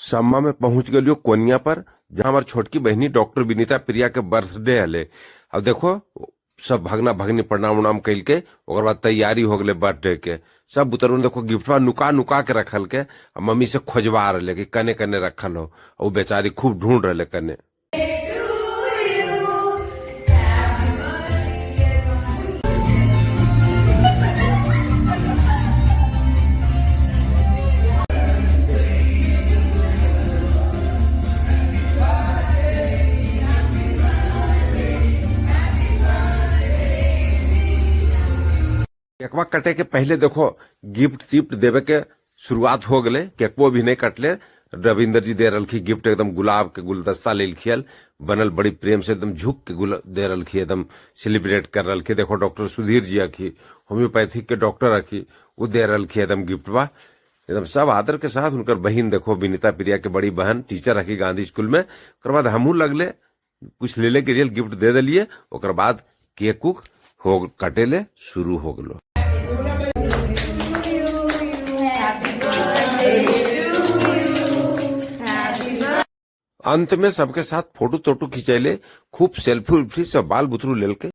सम्मा में पहुंच गलियो कोनिया पर, जहां हमार छोटकी बहनी डॉक्टर विनीता प्रिया के बर्थडे हले। अब देखो सब भगना भगनी प्रणाम उणाम कैल के ओकर बाद तैयारी हो गए बर्थडे के। सब बुतरुन देखो गिफ्टवा नुका नुका के रखल के, मम्मी से खोजवा रहे कि कने कने रखल हो। और बेचारी खूब ढूंढ रहे कने। केकवा कटे के पहले देखो गिफ्ट तिफ्ट देवे के शुरुआत हो गए। केकवो भी नहीं कटले। रविंदर जी दे रखी गिफ्ट, एकदम गुलाब के गुलदस्ता ले खियल बनल, बड़ी प्रेम से एकदम झुक के दे रखी, एकदम सेलिब्रेट कर रखी। देखो डॉक्टर सुधीर जी रखी, होम्योपैथिक के डॉक्टर रखी, वो दे रखी एकदम गिफ्ट बा एकदम सब आदर के साथ। उनकर बहन देखो विनीता प्रिया के बड़ी बहन टीचर रखी गांधी स्कूल में। ओकर बाद हमू लगले कुछ ले ले के रियल गिफ्ट दे दिलिए। ओकर बाद केक उक हो कटेले शुरू हो गलो। अंत में सबके साथ फोटो तोटो खिंचैले, खूब सेल्फी उल्फी सब बाल बुतरू लेल के।